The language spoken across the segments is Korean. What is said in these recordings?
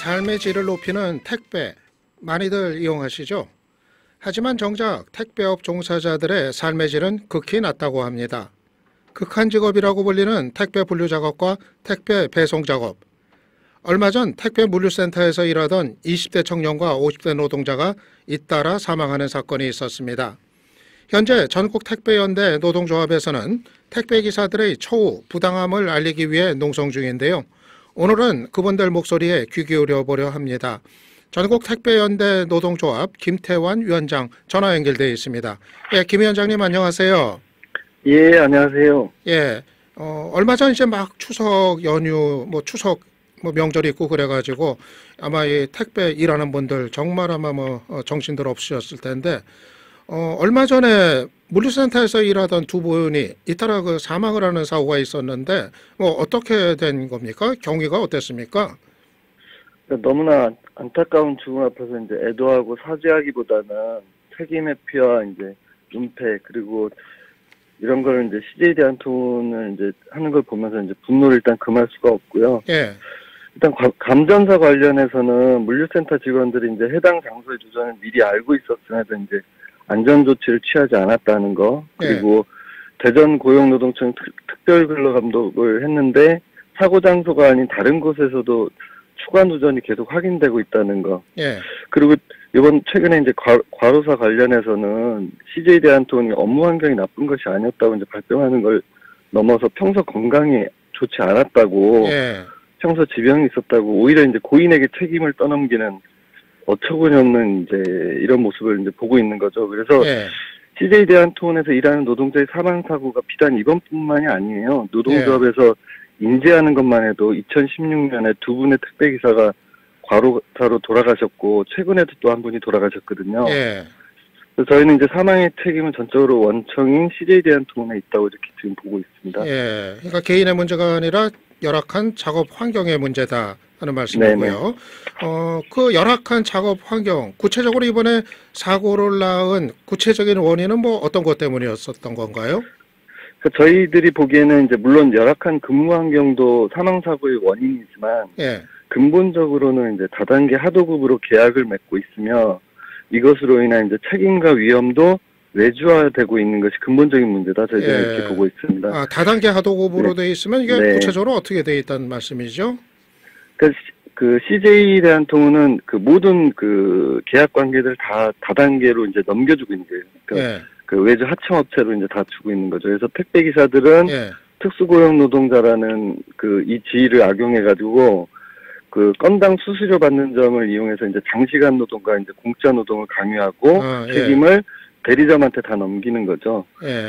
삶의 질을 높이는 택배, 많이들 이용하시죠? 하지만 정작 택배업 종사자들의 삶의 질은 극히 낮다고 합니다. 극한 직업이라고 불리는 택배 분류 작업과 택배 배송 작업. 얼마 전 택배 물류센터에서 일하던 20대 청년과 50대 노동자가 잇따라 사망하는 사건이 있었습니다. 현재 전국 택배연대 노동조합에서는 택배기사들의 처우, 부당함을 알리기 위해 농성 중인데요. 오늘은 그분들 목소리에 귀 기울여 보려 합니다. 전국 택배연대 노동조합 김태환 위원장 전화 연결되어 있습니다. 예, 김 위원장님 안녕하세요. 예, 안녕하세요. 예, 얼마 전 이제 막 추석 연휴, 추석 명절이 있고 그래가지고 아마 이 택배 일하는 분들 정말 아마 정신들 없으셨을 텐데 얼마 전에 물류센터에서 일하던 두 분이 잇따라 사망을 하는 사고가 있었는데 어떻게 된 겁니까? 경위가 어땠습니까? 너무나 안타까운 죽음 앞에서 이제 애도하고 사죄하기보다는 책임의 피와 이제 은폐 그리고 이런 걸 이제 CJ에 대한 톤을 이제 하는 걸 보면서 이제 분노를 일단 금할 수가 없고요. 예. 일단 감전사 관련해서는 물류센터 직원들이 이제 해당 장소의 주소를 미리 알고 있었음에도 이제 안전 조치를 취하지 않았다는 거, 그리고 대전 고용노동청 특별근로감독을 했는데 사고 장소가 아닌 다른 곳에서도 추가 누전이 계속 확인되고 있다는 거. 예. 그리고 이번 최근에 이제 과로사 관련해서는 CJ 대한통운이 업무 환경이 나쁜 것이 아니었다고 이제 발표하는 걸 넘어서 평소 건강이 좋지 않았다고, 평소 지병이 있었다고 오히려 이제 고인에게 책임을 떠넘기는 어처구니없는 이제 이런 모습을 이제 보고 있는 거죠. 그래서 CJ 대한통운에서 일하는 노동자의 사망 사고가 비단 이번뿐만이 아니에요. 노동조합에서 인지하는 것만 해도 2016년에 두 분의 택배 기사가 과로사로 돌아가셨고 최근에도 또 한 분이 돌아가셨거든요. 그래서 저희는 이제 사망의 책임은 전적으로 원청인 CJ 대한통운에 있다고 이렇게 지금 보고 있습니다. 예, 그러니까 개인의 문제가 아니라 열악한 작업 환경의 문제다 하는 말씀이고요. 그 열악한 작업 환경, 구체적으로 이번에 사고를 낳은 구체적인 원인은 어떤 것 때문이었었던 건가요? 저희들이 보기에는 이제 물론 열악한 근무 환경도 사망 사고의 원인이지만 근본적으로는 이제 다단계 하도급으로 계약을 맺고 있으며 이것으로 인한 이제 책임과 위험도 외주화되고 있는 것이 근본적인 문제다. 저희들은 이렇게 보고 있습니다. 아, 다단계 하도급으로 되어 있으면 이게 구체적으로 어떻게 되어 있다는 말씀이죠? 그 CJ 대한통운은 그 모든 그 계약 관계들 다 다단계로 이제 넘겨주고 있는 거예요. 그 외주 하청업체로 이제 다 주고 있는 거죠. 그래서 택배 기사들은 특수고용 노동자라는 그 이 지위를 악용해가지고 그 건당 수수료 받는 점을 이용해서 이제 장시간 노동과 이제 공짜 노동을 강요하고 책임을 대리점한테 다 넘기는 거죠.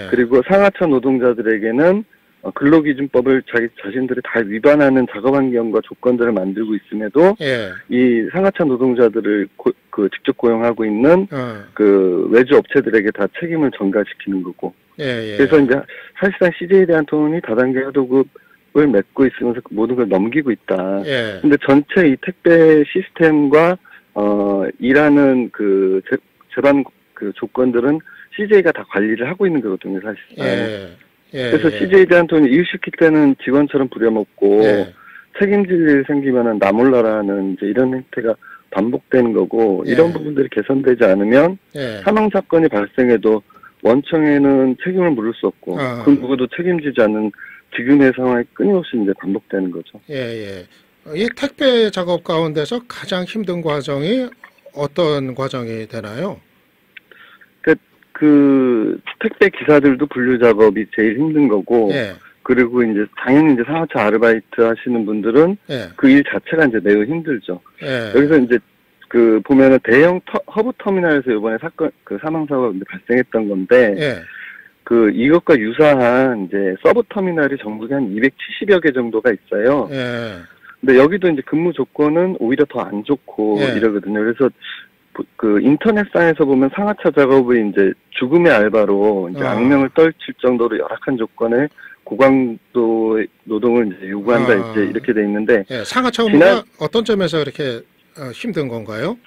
그리고 상하차 노동자들에게는 근로기준법을 자신들이 다 위반하는 작업환경과 조건들을 만들고 있음에도 이 상하차 노동자들을 직접 고용하고 있는 그 외주 업체들에게 다 책임을 전가시키는 거고. 그래서 이제 사실상 CJ에 대한 통운이 다단계 하도급을 맺고 있으면서 모든 걸 넘기고 있다. 근데 전체 이 택배 시스템과 일하는 그 제반 그 조건들은 CJ가 다 관리를 하고 있는 거거든요, 사실상. 그래서 CJ에 대한 돈을 이유시킬 때는 직원처럼 부려먹고 책임질 일 생기면은 나 몰라라는 이제 이런 행태가 반복되는 거고 이런 부분들이 개선되지 않으면 사망 사건이 발생해도 원청에는 책임을 물을 수 없고 그 누구도 책임지지 않는 지금의 상황이 끊임없이 이제 반복되는 거죠. 이 택배 작업 가운데서 가장 힘든 과정이 어떤 과정이 되나요? 그 택배 기사들도 분류 작업이 제일 힘든 거고, 그리고 이제 당연히 이제 상하차 아르바이트 하시는 분들은 그 일 자체가 이제 매우 힘들죠. 여기서 이제 그 보면은 대형 허브 터미널에서 이번에 그 사망 사고가 발생했던 건데, 그 이것과 유사한 이제 서브 터미널이 전국에 한 270여 개 정도가 있어요. 근데 여기도 이제 근무 조건은 오히려 더 안 좋고 이러거든요. 그래서 그 인터넷상에서 보면 상하차 작업을 이제 죽음의 알바로 이제 악명을 떨칠 정도로 열악한 조건에 고강도 노동을 이제 요구한다 이제 이렇게 돼 있는데 상하차 업무가 어떤 점에서 이렇게 힘든 건가요?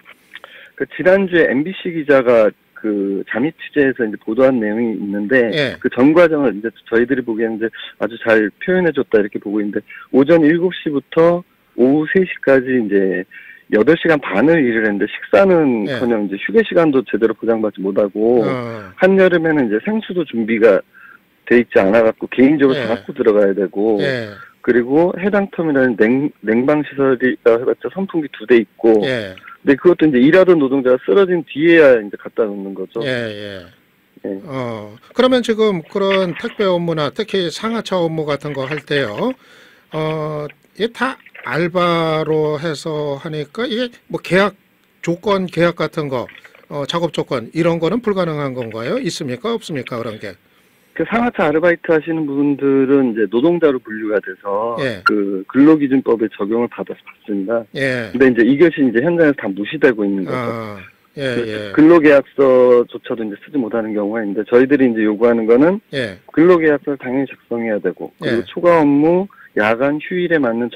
그 지난주에 MBC 기자가 그 잠입 취재에서 이제 보도한 내용이 있는데 그 전 과정을 이제 저희들이 보기에는 이제 아주 잘 표현해줬다 이렇게 보고 있는데 오전 7시부터 오후 3시까지 이제 8시간 반을 일을 했는데 식사는커녕 이제 휴게 시간도 제대로 보장받지 못하고 한여름에는 이제 생수도 준비가 돼 있지 않아갖고 개인적으로 다 갖고 들어가야 되고 그리고 해당 터미널은 냉방 시설이라 해봤자 선풍기 2대 있고 근데 그것도 이제 일하던 노동자가 쓰러진 뒤에야 이제 갖다 놓는 거죠. 그러면 지금 그런 택배 업무나 특히 상하차 업무 같은 거 할 때요, 이게 다 알바로 해서 하니까 이게 뭐 계약 같은 거, 작업 조건 이런 거는 불가능한 건가요? 있습니까? 없습니까? 그런 게? 그 상하차 아르바이트 하시는 분들은 이제 노동자로 분류가 돼서 그 근로기준법에 적용을 받아서 받습니다. 근데 이제 이것이 이제 현장에서 다 무시되고 있는 거죠. 근로계약서조차도 이제 쓰지 못하는 경우가 있는데 저희들이 이제 요구하는 거는 근로계약서를 당연히 작성해야 되고 그리고 초과 업무, 야간, 휴일에 맞는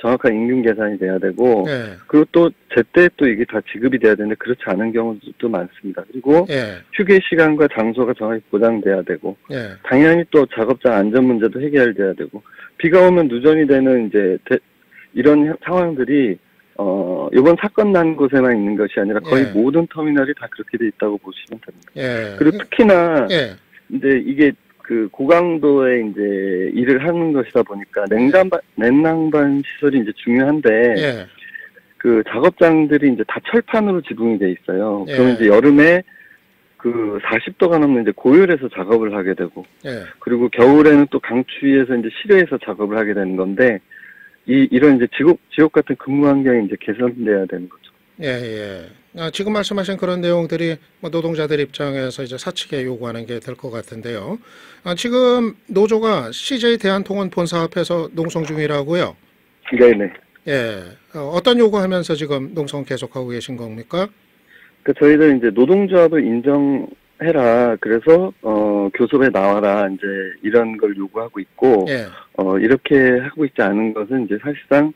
정확한 임금 계산이 돼야 되고 그리고 또 제때 또 이게 다 지급이 돼야 되는데 그렇지 않은 경우도 많습니다. 그리고 휴게 시간과 장소가 정확히 보장돼야 되고 당연히 또 작업장 안전 문제도 해결돼야 되고 비가 오면 누전이 되는 이제 이런 상황들이 이번 사건 난 곳에만 있는 것이 아니라 거의 모든 터미널이 다 그렇게 돼 있다고 보시면 됩니다. 그리고 특히나 이제 이게 그 고강도의 이제 일을 하는 것이다 보니까 냉난방 시설이 이제 중요한데 그 작업장들이 이제 다 철판으로 지붕이 돼 있어요. 그러면 이제 여름에 그 40도가 넘는 이제 고열에서 작업을 하게 되고 그리고 겨울에는 또 강추위에서 이제 실외에서 작업을 하게 되는 건데 이런 이제 지옥 같은 근무 환경이 이제 개선돼야 되는 거죠. 지금 말씀하신 그런 내용들이 뭐 노동자들 입장에서 이제 사측에 요구하는 게 될 것 같은데요. 지금 노조가 CJ 대한통운 본사 앞에서 농성 중이라고요? 네네. 어떤 요구하면서 지금 농성 계속하고 계신 겁니까? 저희들 이제 노동조합을 인정해라. 그래서 교섭에 나와라. 이제 이런 걸 요구하고 있고 이렇게 하고 있지 않은 것은 이제 사실상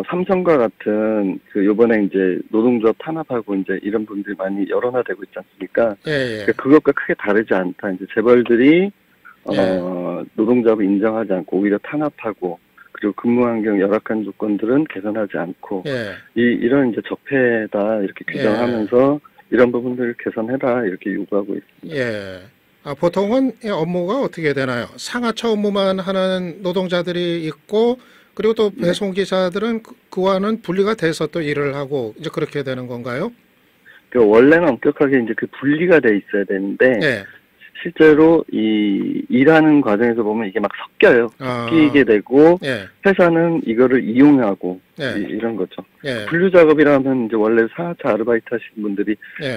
삼성과 같은 그 요번에 이제 노동조합 탄압하고 이제 이런 분들이 많이 여론화되고 있지 않습니까? 그것과 크게 다르지 않다. 이제 재벌들이 노동조합을 인정하지 않고 오히려 탄압하고 그리고 근무 환경 열악한 조건들은 개선하지 않고 이런 이제 적폐다 이렇게 규정하면서 이런 부분들을 개선해라 이렇게 요구하고 있습니다. 보통은 업무가 어떻게 되나요? 상하차 업무만 하는 노동자들이 있고 그리고 또 배송기사들은 그와는 분리가 돼서 또 일을 하고 이제 그렇게 되는 건가요? 원래는 엄격하게 이제 그 분리가 돼 있어야 되는데 실제로 이 일하는 과정에서 보면 이게 막 섞여요. 섞이게 되고 회사는 이거를 이용하고 이런 거죠. 분류 작업이라면 이제 원래 상하차 아르바이트 하시는 분들이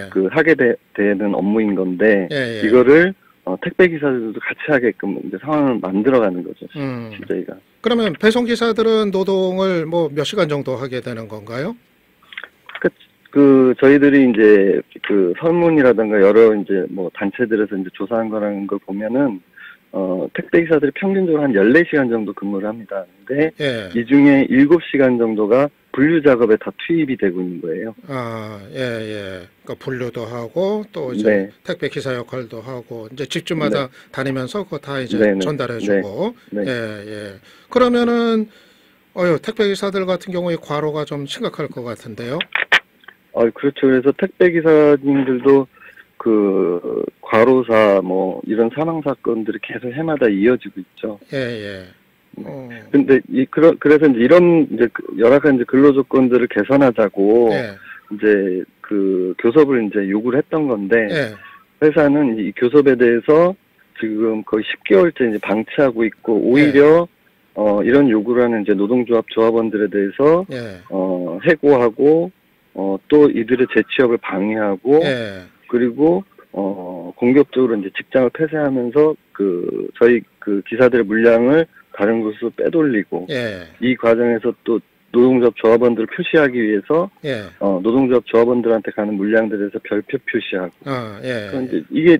그 하게 되는 업무인 건데 이거를 택배 기사들도 같이 하게끔 이제 상황을 만들어가는 거죠. 저희가. 그러면 배송 기사들은 노동을 뭐 몇 시간 정도 하게 되는 건가요? 저희들이 이제 그 설문이라든가 여러 이제 뭐 단체들에서 이제 조사한 거라는 걸 보면은 택배 기사들이 평균적으로 한 14시간 정도 근무를 합니다. 근데 이 중에 7시간 정도가 분류 작업에 다 투입이 되고 있는 거예요. 그러니까 분류도 하고 또 이제 택배 기사 역할도 하고 이제 집집마다 다니면서 그거 다 이제 전달해주고. 그러면은 택배 기사들 같은 경우에 과로가 좀 심각할 것 같은데요. 그렇죠. 그래서 택배 기사님들도 그 과로사 뭐 이런 사망 사건들이 계속 해마다 이어지고 있죠. 근데 그래서 이제 이런 이제 열악한 이제 근로 조건들을 개선하자고 이제 그 교섭을 이제 요구를 했던 건데 회사는 이 교섭에 대해서 지금 거의 10개월째 이제 방치하고 있고 오히려 이런 요구를 하는 이제 노동조합 조합원들에 대해서 해고하고 또 이들의 재취업을 방해하고 그리고 공격적으로 이제 직장을 폐쇄하면서 저희 그 기사들의 물량을 다른 곳으로 빼돌리고 이 과정에서 또 노동조합 조합원들을 표시하기 위해서 노동조합 조합원들한테 가는 물량들에서 별표 표시하고 그런데 이게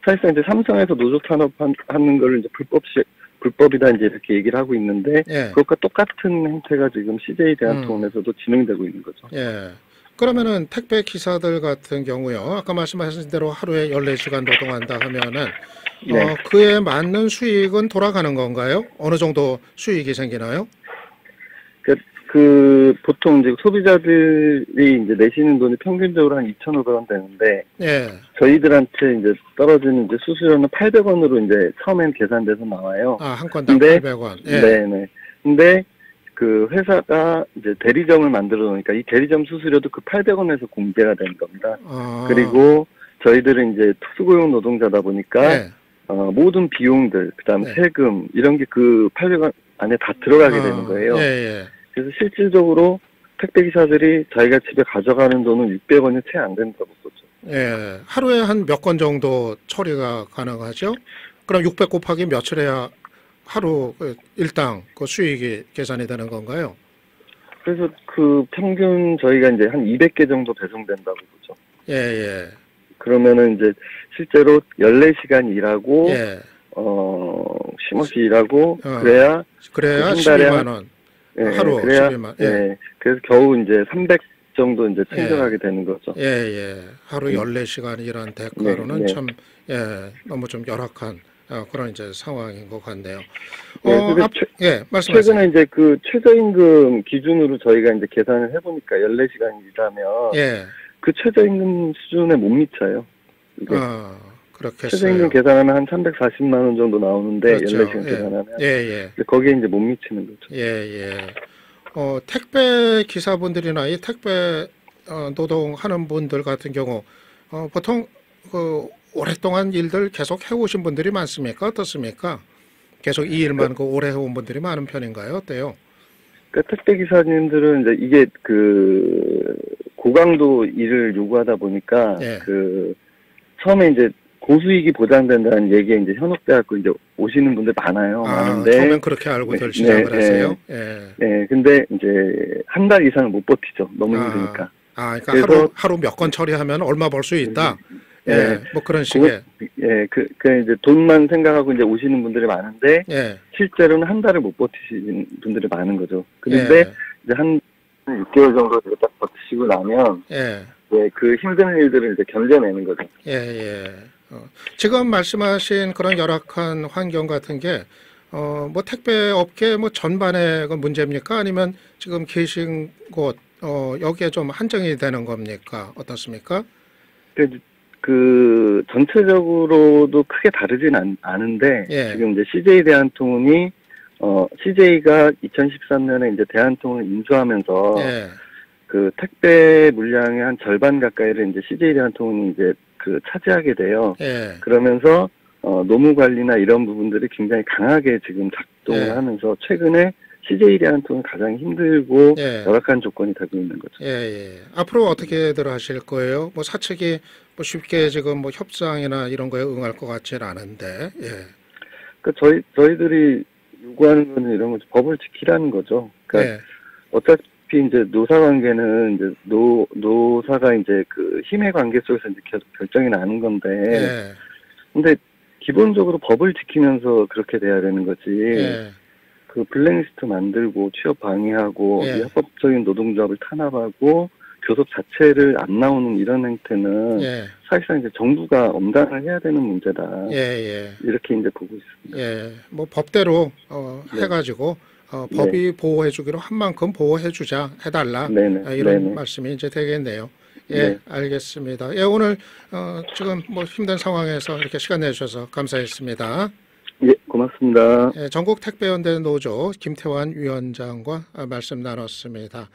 사실상 이제 삼성에서 노조 탄압하는 걸 이제 불법이다 이제 이렇게 얘기를 하고 있는데 그것과 똑같은 행태가 지금 CJ 대한통운에서도 진행되고 있는 거죠. 그러면은 택배 기사들 같은 경우요. 아까 말씀하신 대로 하루에 14시간 노동한다 하면은 그에 맞는 수익은 돌아가는 건가요? 어느 정도 수익이 생기나요? 보통 이제 소비자들이 이제 내시는 돈이 평균적으로 한 2,500원 되는데, 예. 저희들한테 이제 떨어지는 이제 수수료는 800원으로 이제 처음엔 계산돼서 나와요. 아, 한 건당 800원. 예. 네네. 근데 그 회사가 이제 대리점을 만들어 놓으니까 이 대리점 수수료도 그 800원에서 공제가 되는 겁니다. 그리고 저희들은 이제 특수고용 노동자다 보니까, 예. 모든 비용들, 그 다음에 네. 세금, 이런 게 그 800원 안에 다 들어가게 되는 거예요. 예, 예. 그래서 실질적으로 택배기사들이 자기가 집에 가져가는 돈은 600원이 채 안 된다고 보죠. 예. 하루에 한 몇 건 정도 처리가 가능하죠? 그럼 600 곱하기 며칠 해야 하루 일당 그 수익이 계산이 되는 건가요? 그래서 그 평균 저희가 이제 한 200개 정도 배송된다고 보죠. 예, 예. 그러면은 이제 실제로 14시간 일하고, 예. 쉼없이 일하고, 그래야 그래야 한 달에 12만 원. 예, 하루 그래야, 12만. 예. 예. 그래서 겨우 이제 300 정도 이제 챙겨가게 되는 거죠. 예, 예. 하루 14시간 일한 대가로는 네. 참, 예, 너무 좀 열악한 그런 이제 상황인 것 같네요. 말씀하세요. 최근에 이제 그 최저임금 기준으로 저희가 이제 계산을 해보니까 14시간 일하면, 예. 그 최저임금 수준에 못 미쳐요. 그렇겠어요. 최저임금 계산하면 한 340만 원 정도 나오는데, 그렇죠. 14시간 계산하면. 예, 예. 거기에 이제 못 미치는 거죠. 예, 예. 택배 기사분들이나 이 택배 노동하는 분들 같은 경우 보통 그 오랫동안 일들 계속 해오신 분들이 많습니까? 어떻습니까? 계속 이 일만 오래 해온 분들이 많은 편인가요? 어때요? 그러니까 택배 기사님들은 이제 이게 그 고강도 일을 요구하다 보니까, 예. 처음에 이제 고수익이 보장된다는 얘기에 이제 현혹돼갖고 이제 오시는 분들 많아요. 많은데. 처음엔 그렇게 알고들 시작을 하세요? 네, 근데 이제 한 달 이상을 못 버티죠. 너무 힘드니까. 그러니까 그래서 하루 몇 건 처리하면 얼마 벌 수 있다? 예, 뭐 그런 식의. 그 이제 돈만 생각하고 이제 오시는 분들이 많은데, 예. 실제로는 한 달을 못 버티시는 분들이 많은 거죠. 그런데 이제 한 6개월 정도 이제 딱 버티시고 나면, 그 힘든 일들을 이제 견뎌내는 거죠. 예, 예. 지금 말씀하신 그런 열악한 환경 같은 게, 뭐 택배 업계 뭐 전반의 그 문제입니까? 아니면 지금 계신 곳, 여기에 좀 한정이 되는 겁니까? 어떻습니까? 그 전체적으로도 크게 다르진 않은데, 지금 이제 CJ 대한통운이, CJ가 2013년에 이제 대한통운을 인수하면서, 그 택배 물량의 한 절반 가까이를 이제 CJ 대한통운이 이제 차지하게 돼요. 그러면서 노무 관리나 이런 부분들이 굉장히 강하게 지금 작동을 하면서 최근에 CJ 대한통운이 가장 힘들고 열악한 조건이 되고 있는 거죠. 앞으로 어떻게들 하실 거예요? 뭐 사측이 뭐 쉽게 지금 뭐 협상이나 이런 거에 응할 것 같지는 않은데. 그러니까 저희들이 요구하는 거는 이런 거죠. 법을 지키라는 거죠. 그러니까 어차피 이제 노사 관계는 이제 노사가 이제 그 힘의 관계 속에서 이제 결정이 나는 건데, 근데 기본적으로 법을 지키면서 그렇게 돼야 되는 거지. 그 블랙리스트 만들고 취업 방해하고 합법적인 노동조합을 탄압하고 교섭 자체를 안 나오는 이런 행태는 사실상 이제 정부가 엄단을 해야 되는 문제다. 이렇게 이제 보고 있습니다. 뭐 법대로 해가지고. 법이 보호해주기로 한 만큼 보호해주자, 해달라. 이런 말씀이 이제 되겠네요. 알겠습니다. 오늘, 지금 뭐 힘든 상황에서 이렇게 시간 내주셔서 감사했습니다. 고맙습니다. 전국 택배연대 노조 김태환 위원장과 말씀 나눴습니다.